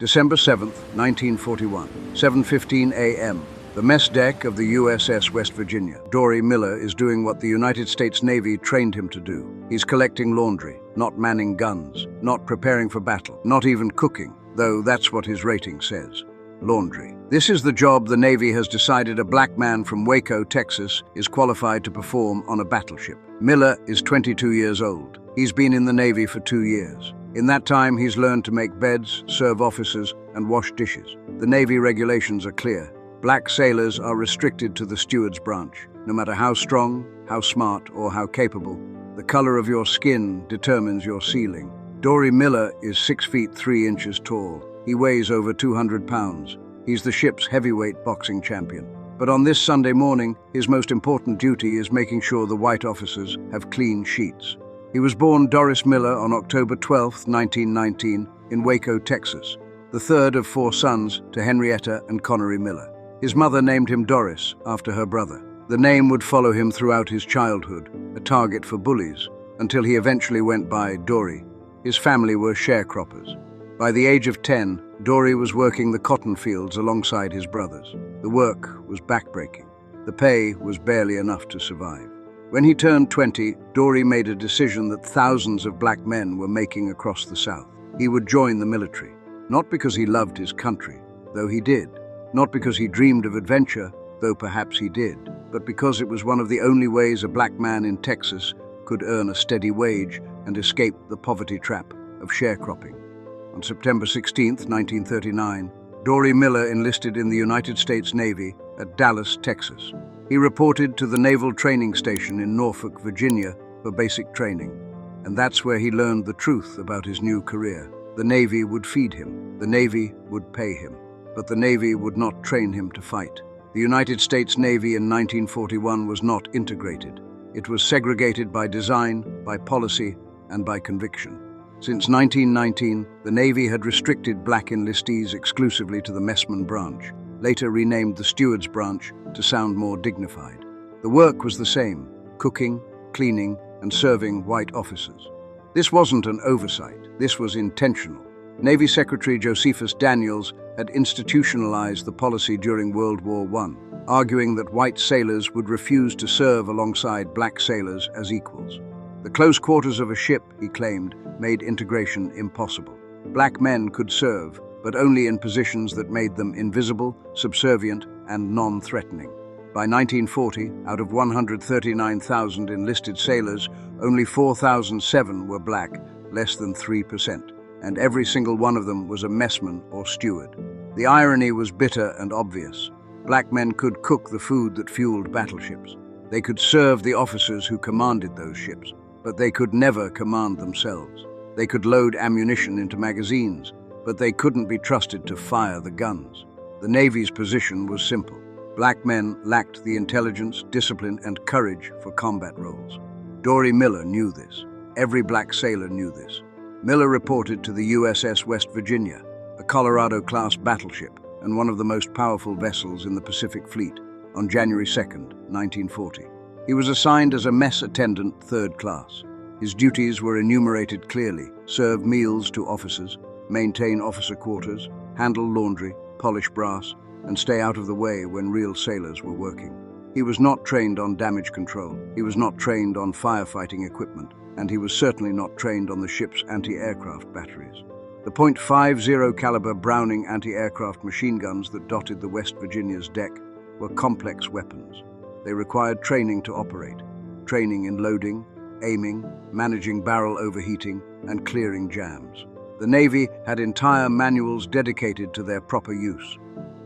December 7th, 1941, 7:15 a.m. The mess deck of the USS West Virginia. Dorie Miller is doing what the United States Navy trained him to do. He's collecting laundry, not manning guns, not preparing for battle, not even cooking, though that's what his rating says. Laundry. This is the job the Navy has decided a black man from Waco, Texas, is qualified to perform on a battleship. Miller is 22 years old. He's been in the Navy for 2 years. In that time, he's learned to make beds, serve officers, and wash dishes. The Navy regulations are clear. Black sailors are restricted to the steward's branch. No matter how strong, how smart, or how capable, the color of your skin determines your ceiling. Dorie Miller is 6 feet 3 inches tall. He weighs over 200 pounds. He's the ship's heavyweight boxing champion. But on this Sunday morning, his most important duty is making sure the white officers have clean sheets. He was born Doris Miller on October 12, 1919, in Waco, Texas, the third of 4 sons to Henrietta and Connery Miller. His mother named him Doris after her brother. The name would follow him throughout his childhood, a target for bullies, until he eventually went by Dorie. His family were sharecroppers. By the age of 10, Dorie was working the cotton fields alongside his brothers. The work was backbreaking. The pay was barely enough to survive. When he turned 20, Dorie made a decision that thousands of black men were making across the South. He would join the military, not because he loved his country, though he did, not because he dreamed of adventure, though perhaps he did, but because it was one of the only ways a black man in Texas could earn a steady wage and escape the poverty trap of sharecropping. On September 16, 1939, Dorie Miller enlisted in the United States Navy at Dallas, Texas. He reported to the Naval Training Station in Norfolk, Virginia, for basic training. And that's where he learned the truth about his new career. The Navy would feed him. The Navy would pay him. But the Navy would not train him to fight. The United States Navy in 1941 was not integrated. It was segregated by design, by policy, and by conviction. Since 1919, the Navy had restricted black enlistees exclusively to the messman branch, later renamed the steward's branch to sound more dignified. The work was the same: cooking, cleaning, and serving white officers. This wasn't an oversight. This was intentional. Navy Secretary Josephus Daniels had institutionalized the policy during World War I, arguing that white sailors would refuse to serve alongside black sailors as equals. The close quarters of a ship, he claimed, made integration impossible. Black men could serve, but only in positions that made them invisible, subservient, and non-threatening. By 1940, out of 139,000 enlisted sailors, only 4,007 were black, less than 3%, and every single one of them was a messman or steward. The irony was bitter and obvious. Black men could cook the food that fueled battleships. They could serve the officers who commanded those ships, but they could never command themselves. They could load ammunition into magazines, but they couldn't be trusted to fire the guns. The Navy's position was simple. Black men lacked the intelligence, discipline, and courage for combat roles. Dorie Miller knew this. Every black sailor knew this. Miller reported to the USS West Virginia, a Colorado-class battleship and one of the most powerful vessels in the Pacific Fleet, on January 2, 1940. He was assigned as a mess attendant, 3rd class. His duties were enumerated clearly: serve meals to officers, maintain officer quarters, handle laundry, polish brass, and stay out of the way when real sailors were working. He was not trained on damage control. He was not trained on firefighting equipment, and he was certainly not trained on the ship's anti-aircraft batteries. The .50 caliber Browning anti-aircraft machine guns that dotted the West Virginia's deck were complex weapons. They required training to operate, training in loading, aiming, managing barrel overheating, and clearing jams. The Navy had entire manuals dedicated to their proper use.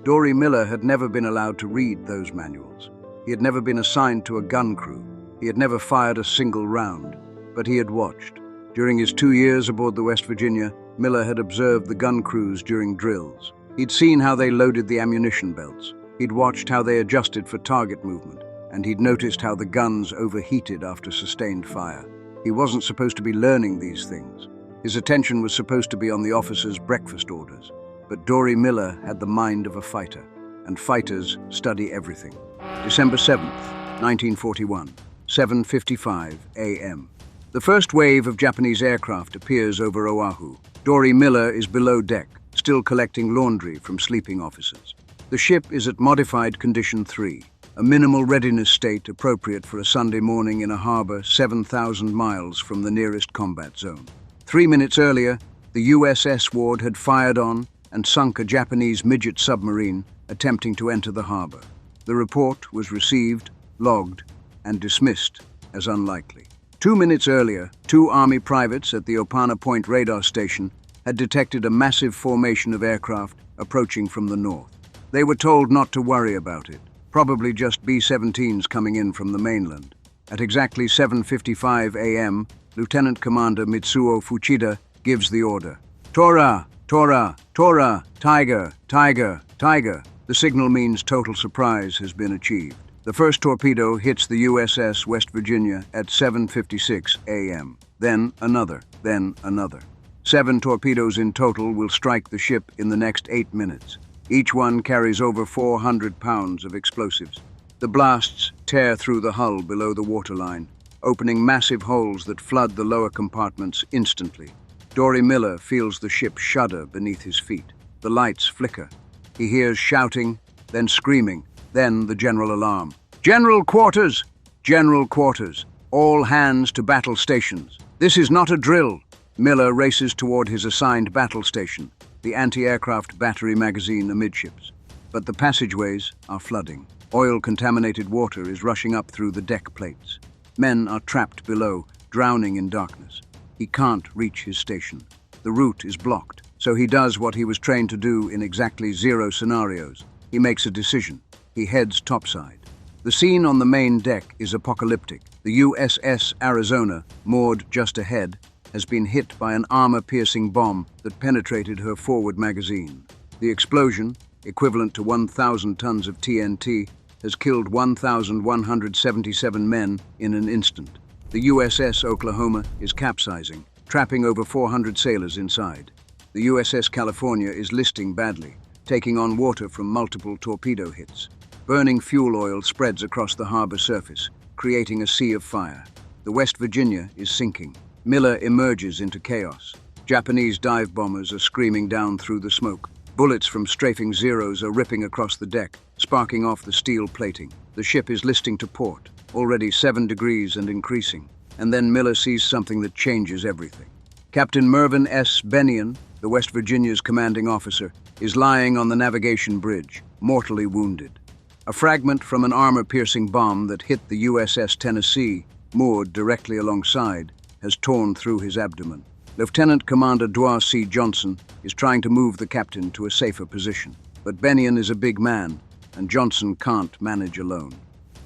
Dorie Miller had never been allowed to read those manuals. He had never been assigned to a gun crew. He had never fired a single round, but he had watched. During his 2 years aboard the West Virginia, Miller had observed the gun crews during drills. He'd seen how they loaded the ammunition belts. He'd watched how they adjusted for target movement, and he'd noticed how the guns overheated after sustained fire. He wasn't supposed to be learning these things. His attention was supposed to be on the officers' breakfast orders. But Dorie Miller had the mind of a fighter, and fighters study everything. December 7th, 1941, 7:55 a.m. The first wave of Japanese aircraft appears over Oahu. Dorie Miller is below deck, still collecting laundry from sleeping officers. The ship is at modified condition 3, a minimal readiness state appropriate for a Sunday morning in a harbor 7,000 miles from the nearest combat zone. 3 minutes earlier, the USS Ward had fired on and sunk a Japanese midget submarine attempting to enter the harbor. The report was received, logged, and dismissed as unlikely. 2 minutes earlier, 2 Army privates at the Opana Point radar station had detected a massive formation of aircraft approaching from the north. They were told not to worry about it, probably just B-17s coming in from the mainland. At exactly 7:55 a.m., Lieutenant Commander Mitsuo Fuchida gives the order. Tora! Tora! Tora! Tiger! Tiger! Tiger! The signal means total surprise has been achieved. The first torpedo hits the USS West Virginia at 7:56 a.m. Then another, then another. 7 torpedoes in total will strike the ship in the next 8 minutes. Each one carries over 400 pounds of explosives. The blasts tear through the hull below the waterline, opening massive holes that flood the lower compartments instantly. Dorie Miller feels the ship shudder beneath his feet. The lights flicker. He hears shouting, then screaming, then the general alarm. General quarters! General quarters! All hands to battle stations. This is not a drill. Miller races toward his assigned battle station, the anti-aircraft battery magazine amidships. But the passageways are flooding. Oil-contaminated water is rushing up through the deck plates. Men are trapped below, drowning in darkness. He can't reach his station. The route is blocked, so he does what he was trained to do in exactly 0 scenarios. He makes a decision. He heads topside. The scene on the main deck is apocalyptic. The USS Arizona, moored just ahead, has been hit by an armor-piercing bomb that penetrated her forward magazine. The explosion, equivalent to 1,000 tons of TNT, has killed 1,177 men in an instant. The USS Oklahoma is capsizing, trapping over 400 sailors inside. The USS California is listing badly, taking on water from multiple torpedo hits. Burning fuel oil spreads across the harbor surface, creating a sea of fire. The West Virginia is sinking. Miller emerges into chaos. Japanese dive bombers are screaming down through the smoke. Bullets from strafing Zeros are ripping across the deck, sparking off the steel plating. The ship is listing to port, already 7 degrees and increasing. And then Miller sees something that changes everything. Captain Mervyn S. Bennion, the West Virginia's commanding officer, is lying on the navigation bridge, mortally wounded. A fragment from an armor-piercing bomb that hit the USS Tennessee, moored directly alongside, has torn through his abdomen. Lieutenant Commander Dorie C. Johnson is trying to move the captain to a safer position. But Bennion is a big man, and Johnson can't manage alone.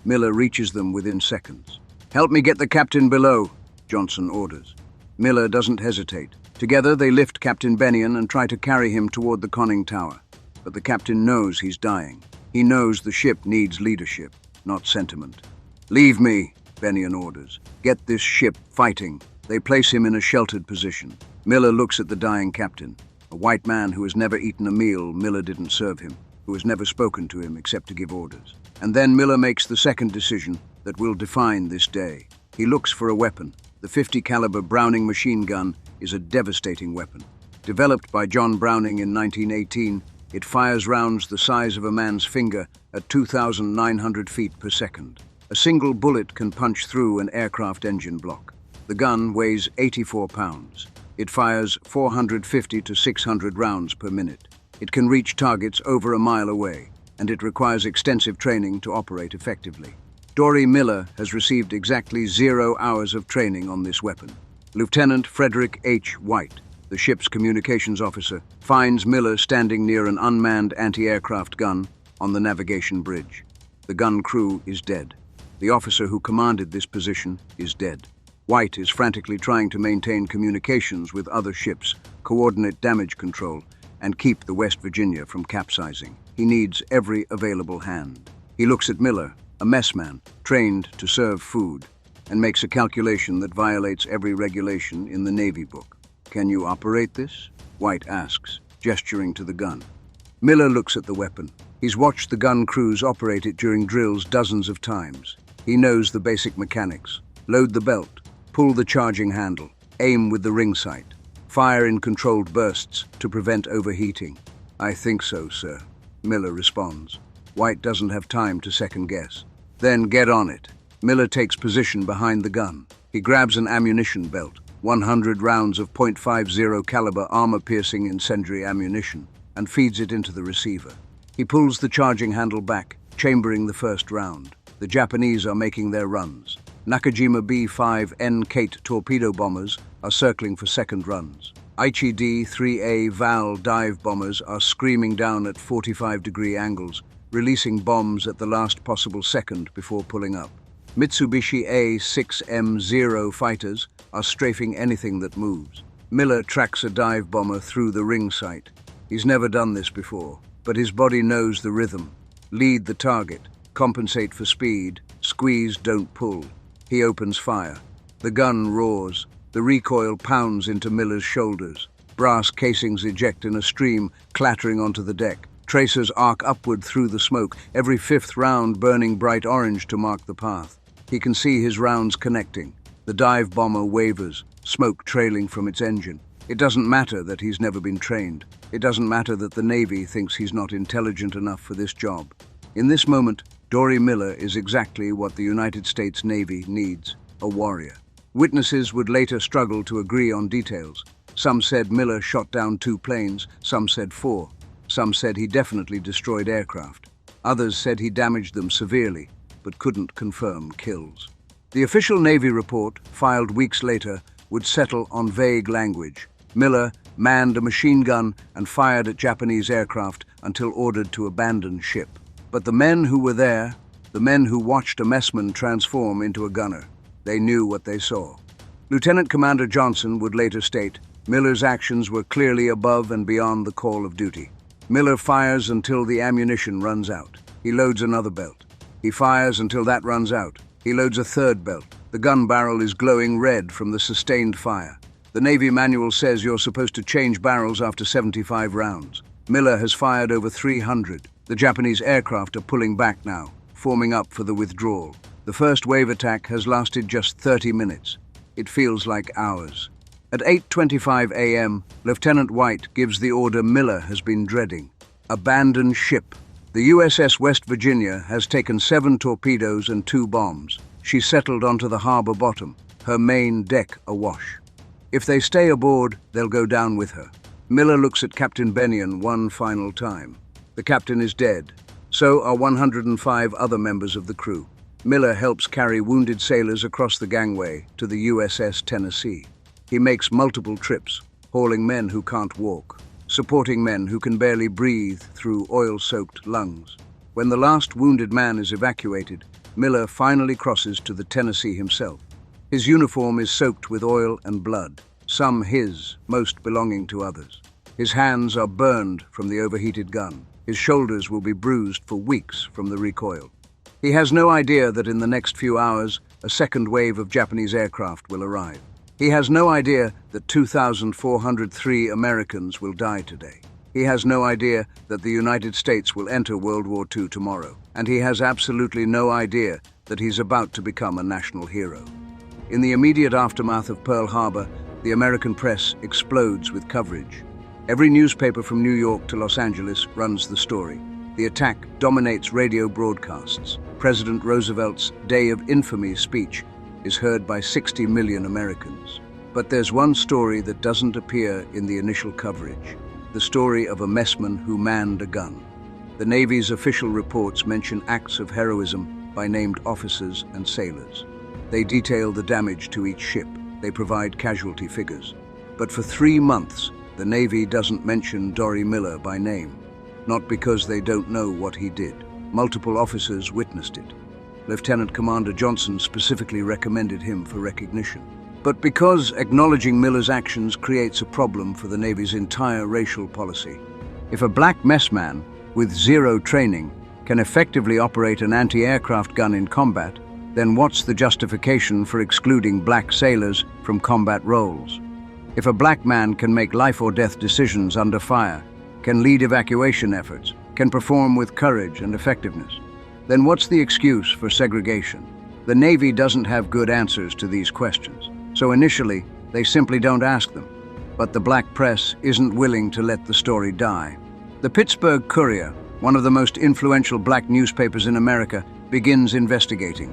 Miller reaches them within seconds. "Help me get the captain below," Johnson orders. Miller doesn't hesitate. Together they lift Captain Bennion and try to carry him toward the conning tower. But the captain knows he's dying. He knows the ship needs leadership, not sentiment. "Leave me," Bennion orders. "Get this ship fighting." They place him in a sheltered position. Miller looks at the dying captain, a white man who has never eaten a meal Miller didn't serve him, who has never spoken to him except to give orders. And then Miller makes the second decision that will define this day. He looks for a weapon. The .50 caliber Browning machine gun is a devastating weapon. Developed by John Browning in 1918, it fires rounds the size of a man's finger at 2,900 feet per second. A single bullet can punch through an aircraft engine block. The gun weighs 84 pounds. It fires 450 to 600 rounds per minute. It can reach targets over a mile away, and it requires extensive training to operate effectively. Dorie Miller has received exactly 0 hours of training on this weapon. Lieutenant Frederick H. White, the ship's communications officer, finds Miller standing near an unmanned anti-aircraft gun on the navigation bridge. The gun crew is dead. The officer who commanded this position is dead. White is frantically trying to maintain communications with other ships, coordinate damage control, and keep the West Virginia from capsizing. He needs every available hand. He looks at Miller, a messman, trained to serve food, and makes a calculation that violates every regulation in the Navy book. "Can you operate this?" White asks, gesturing to the gun. Miller looks at the weapon. He's watched the gun crews operate it during drills dozens of times. He knows the basic mechanics. Load the belt, pull the charging handle, aim with the ring sight, Fire in controlled bursts to prevent overheating. I think so, sir, Miller responds. White doesn't have time to second guess. Then get on it. Miller takes position behind the gun. He grabs an ammunition belt, 100 rounds of .50 caliber armor-piercing incendiary ammunition, and feeds it into the receiver. He pulls the charging handle back, chambering the first round. The Japanese are making their runs. Nakajima B-5N Kate torpedo bombers are circling for second runs. Aichi D-3A Val dive bombers are screaming down at 45-degree angles, releasing bombs at the last possible second before pulling up. Mitsubishi A-6M0 fighters are strafing anything that moves. Miller tracks a dive bomber through the ring sight. He's never done this before, but his body knows the rhythm. Lead the target, compensate for speed, squeeze, don't pull. He opens fire. The gun roars. The recoil pounds into Miller's shoulders. Brass casings eject in a stream, clattering onto the deck. Tracers arc upward through the smoke, every fifth round burning bright orange to mark the path. He can see his rounds connecting. The dive bomber wavers, smoke trailing from its engine. It doesn't matter that he's never been trained. It doesn't matter that the Navy thinks he's not intelligent enough for this job. In this moment, Dorie Miller is exactly what the United States Navy needs, a warrior. Witnesses would later struggle to agree on details. Some said Miller shot down 2 planes, some said 4. Some said he definitely destroyed aircraft. Others said he damaged them severely, but couldn't confirm kills. The official Navy report, filed weeks later, would settle on vague language. Miller manned a machine gun and fired at Japanese aircraft until ordered to abandon ship. But the men who were there, the men who watched a messman transform into a gunner, they knew what they saw. Lieutenant Commander Johnson would later state, Miller's actions were clearly above and beyond the call of duty. Miller fires until the ammunition runs out. He loads another belt. He fires until that runs out. He loads a third belt. The gun barrel is glowing red from the sustained fire. The Navy manual says you're supposed to change barrels after 75 rounds. Miller has fired over 300. The Japanese aircraft are pulling back now, forming up for the withdrawal. The first wave attack has lasted just 30 minutes. It feels like hours. At 8:25 a.m., Lieutenant White gives the order Miller has been dreading. Abandon ship. The USS West Virginia has taken 7 torpedoes and 2 bombs. She settled onto the harbor bottom, her main deck awash. If they stay aboard, they'll go down with her. Miller looks at Captain Bennion one final time. The captain is dead. So are 105 other members of the crew. Miller helps carry wounded sailors across the gangway to the USS Tennessee. He makes multiple trips, hauling men who can't walk, supporting men who can barely breathe through oil-soaked lungs. When the last wounded man is evacuated, Miller finally crosses to the Tennessee himself. His uniform is soaked with oil and blood, some his, most belonging to others. His hands are burned from the overheated gun. His shoulders will be bruised for weeks from the recoil. He has no idea that in the next few hours, a second wave of Japanese aircraft will arrive. He has no idea that 2,403 Americans will die today. He has no idea that the United States will enter World War II tomorrow. And he has absolutely no idea that he's about to become a national hero. In the immediate aftermath of Pearl Harbor, the American press explodes with coverage. Every newspaper from New York to Los Angeles runs the story. The attack dominates radio broadcasts. President Roosevelt's Day of Infamy speech is heard by 60 million Americans. But there's one story that doesn't appear in the initial coverage, the story of a messman who manned a gun. The Navy's official reports mention acts of heroism by named officers and sailors. They detail the damage to each ship. They provide casualty figures. But for 3 months, the Navy doesn't mention Dorie Miller by name, not because they don't know what he did. Multiple officers witnessed it. Lieutenant Commander Johnson specifically recommended him for recognition. But because acknowledging Miller's actions creates a problem for the Navy's entire racial policy. If a black messman with 0 training can effectively operate an anti-aircraft gun in combat, then what's the justification for excluding black sailors from combat roles? If a black man can make life or death decisions under fire, can lead evacuation efforts, can perform with courage and effectiveness, then what's the excuse for segregation? The Navy doesn't have good answers to these questions, so initially they simply don't ask them. But the black press isn't willing to let the story die. The Pittsburgh Courier, one of the most influential black newspapers in America, begins investigating.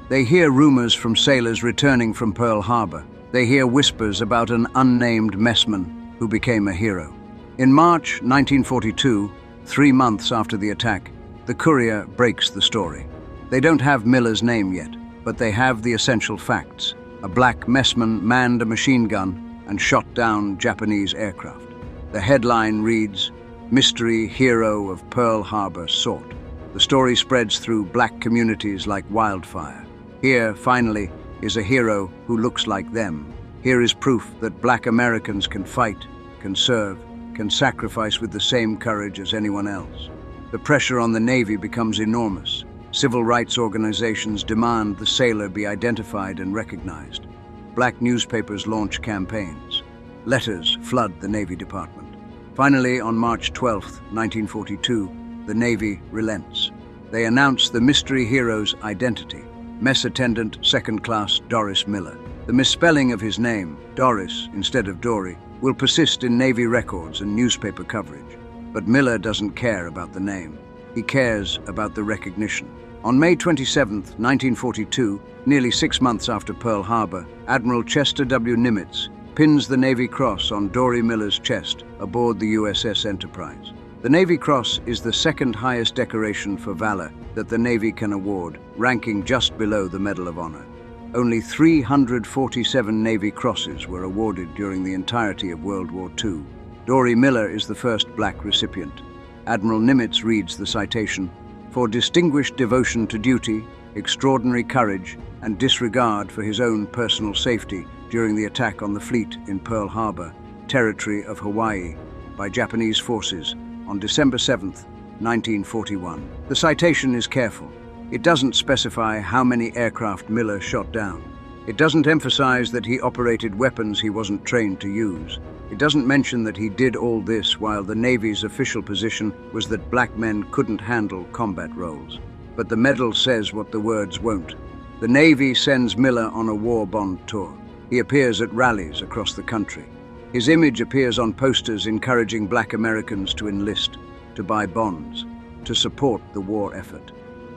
They hear rumors from sailors returning from Pearl Harbor. They hear whispers about an unnamed messman who became a hero. In March 1942, 3 months after the attack, the Courier breaks the story. They don't have Miller's name yet, but they have the essential facts. A black messman manned a machine gun and shot down Japanese aircraft. The headline reads, "Mystery Hero of Pearl Harbor Sought." The story spreads through black communities like wildfire. Here, finally, is a hero who looks like them. Here is proof that black Americans can fight, can serve, can sacrifice with the same courage as anyone else. The pressure on the Navy becomes enormous. Civil rights organizations demand the sailor be identified and recognized. Black newspapers launch campaigns. Letters flood the Navy Department. Finally, on March 12, 1942, the Navy relents. They announce the mystery hero's identity, Mess Attendant Second Class Doris Miller. The misspelling of his name, Doris instead of Dorie, will persist in Navy records and newspaper coverage. But Miller doesn't care about the name. He cares about the recognition. On May 27, 1942, nearly 6 months after Pearl Harbor, Admiral Chester W. Nimitz pins the Navy Cross on Dorie Miller's chest aboard the USS Enterprise. The Navy Cross is the second highest decoration for valor that the Navy can award, ranking just below the Medal of Honor. Only 347 Navy Crosses were awarded during the entirety of World War II. Dorie Miller is the first black recipient. Admiral Nimitz reads the citation, "For distinguished devotion to duty, extraordinary courage, and disregard for his own personal safety during the attack on the fleet in Pearl Harbor, territory of Hawaii, by Japanese forces on December 7, 1941. The citation is careful. It doesn't specify how many aircraft Miller shot down. It doesn't emphasize that he operated weapons he wasn't trained to use. It doesn't mention that he did all this while the Navy's official position was that black men couldn't handle combat roles. But the medal says what the words won't. The Navy sends Miller on a war bond tour. He appears at rallies across the country. His image appears on posters encouraging black Americans to enlist, to buy bonds, to support the war effort.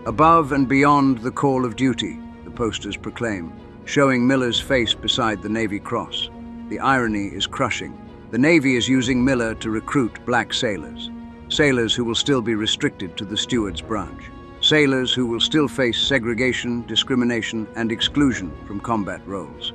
Above and beyond the call of duty, the posters proclaim, showing Miller's face beside the Navy Cross. The irony is crushing. The Navy is using Miller to recruit black sailors. Sailors who will still be restricted to the steward's branch. Sailors who will still face segregation, discrimination, and exclusion from combat roles.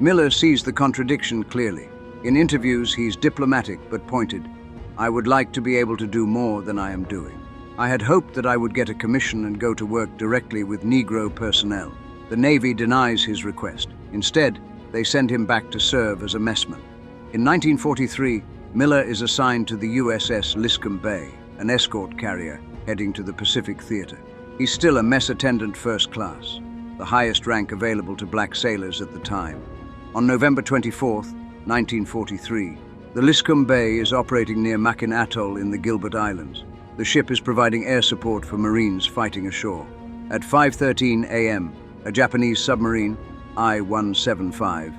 Miller sees the contradiction clearly. In interviews, he's diplomatic but pointed. "I would like to be able to do more than I am doing. I had hoped that I would get a commission and go to work directly with Negro personnel." The Navy denies his request. Instead, they send him back to serve as a messman. In 1943, Miller is assigned to the USS Liscome Bay, an escort carrier heading to the Pacific Theater. He's still a mess attendant first class, the highest rank available to black sailors at the time. On November 24, 1943, the Liscome Bay is operating near Makin Atoll in the Gilbert Islands. The ship is providing air support for Marines fighting ashore. At 5:13 a.m., a Japanese submarine, I-175,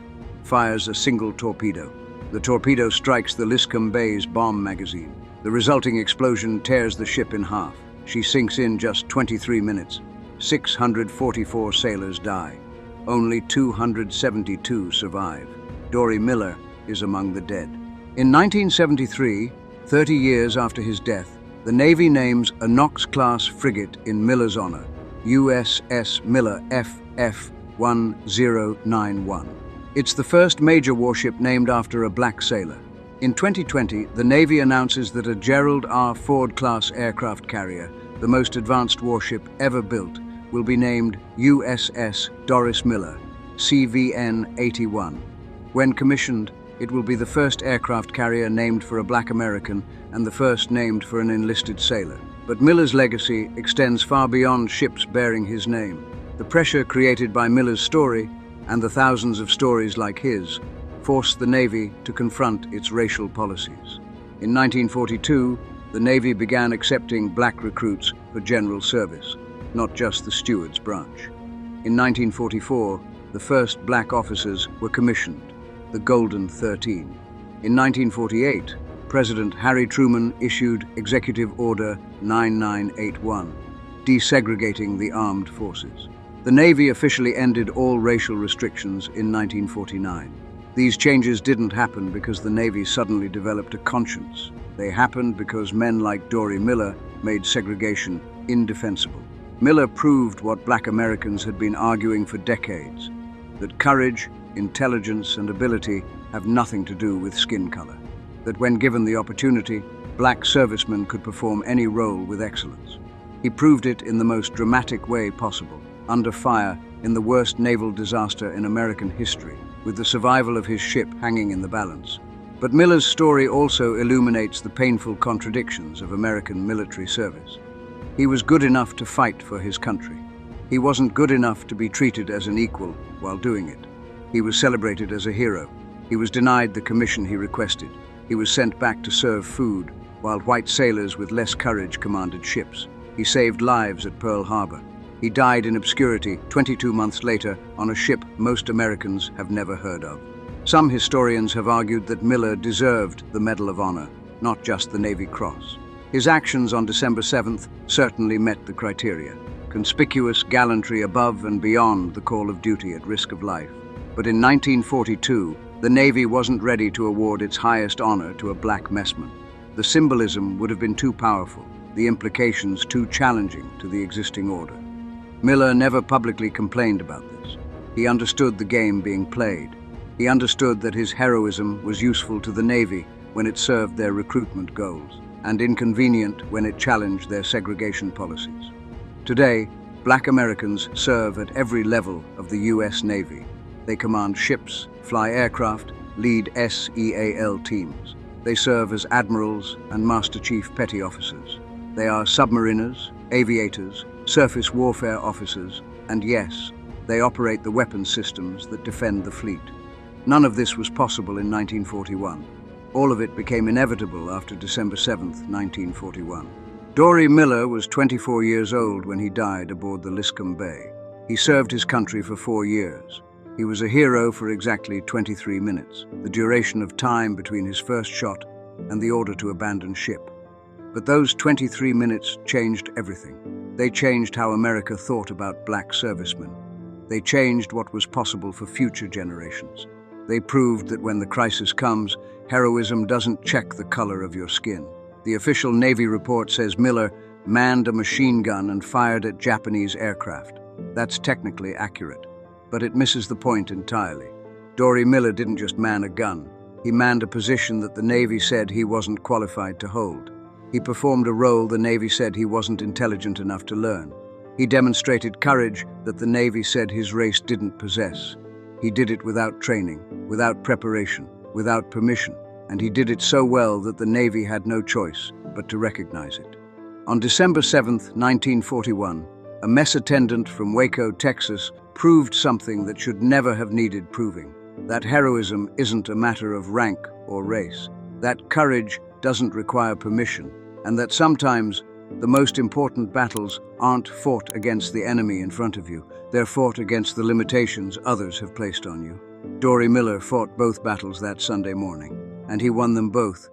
fires a single torpedo. The torpedo strikes the Liscome Bay's bomb magazine. The resulting explosion tears the ship in half. She sinks in just 23 minutes. 644 sailors die. Only 272 survive. Dorie Miller is among the dead. In 1973, 30 years after his death, the Navy names a Knox-class frigate in Miller's honor, USS Miller FF-1091. It's the first major warship named after a black sailor. In 2020, the Navy announces that a Gerald R. Ford-class aircraft carrier, the most advanced warship ever built, will be named USS Doris Miller, CVN-81. When commissioned, it will be the first aircraft carrier named for a black American and the first named for an enlisted sailor. But Miller's legacy extends far beyond ships bearing his name. The pressure created by Miller's story, and the thousands of stories like his, forced the Navy to confront its racial policies. In 1942, the Navy began accepting black recruits for general service, not just the steward's branch. In 1944, the first black officers were commissioned, the Golden 13. In 1948, President Harry Truman issued Executive Order 9981, desegregating the armed forces. The Navy officially ended all racial restrictions in 1949. These changes didn't happen because the Navy suddenly developed a conscience. They happened because men like Dorie Miller made segregation indefensible. Miller proved what Black Americans had been arguing for decades, that courage, intelligence, and ability have nothing to do with skin color. That when given the opportunity, Black servicemen could perform any role with excellence. He proved it in the most dramatic way possible, under fire in the worst naval disaster in American history, with the survival of his ship hanging in the balance. But Miller's story also illuminates the painful contradictions of American military service. He was good enough to fight for his country. He wasn't good enough to be treated as an equal while doing it. He was celebrated as a hero. He was denied the commission he requested. He was sent back to serve food, while white sailors with less courage commanded ships. He saved lives at Pearl Harbor. He died in obscurity 22 months later on a ship most Americans have never heard of. Some historians have argued that Miller deserved the Medal of Honor, not just the Navy Cross. His actions on December 7th certainly met the criteria. Conspicuous gallantry above and beyond the call of duty at risk of life. But in 1942, the Navy wasn't ready to award its highest honor to a Black messman. The symbolism would have been too powerful, the implications too challenging to the existing order. Miller never publicly complained about this. He understood the game being played. He understood that his heroism was useful to the Navy when it served their recruitment goals, and inconvenient when it challenged their segregation policies. Today, Black Americans serve at every level of the U.S. Navy. They command ships, fly aircraft, lead SEAL teams. They serve as admirals and Master Chief Petty Officers. They are submariners, aviators, surface warfare officers, and yes, they operate the weapons systems that defend the fleet. None of this was possible in 1941. All of it became inevitable after December 7th, 1941. Dorie Miller was 24 years old when he died aboard the Liscome Bay. He served his country for 4 years. He was a hero for exactly 23 minutes, the duration of time between his first shot and the order to abandon ship. But those 23 minutes changed everything. They changed how America thought about Black servicemen. They changed what was possible for future generations. They proved that when the crisis comes, heroism doesn't check the color of your skin. The official Navy report says Miller manned a machine gun and fired at Japanese aircraft. That's technically accurate, but it misses the point entirely. Dorie Miller didn't just man a gun. He manned a position that the Navy said he wasn't qualified to hold. He performed a role the Navy said he wasn't intelligent enough to learn. He demonstrated courage that the Navy said his race didn't possess. He did it without training, without preparation, without permission, and he did it so well that the Navy had no choice but to recognize it. On December 7, 1941, a mess attendant from Waco, Texas, proved something that should never have needed proving. That heroism isn't a matter of rank or race. That courage doesn't require permission, and that sometimes the most important battles aren't fought against the enemy in front of you. They're fought against the limitations others have placed on you. Dorie Miller fought both battles that Sunday morning, and he won them both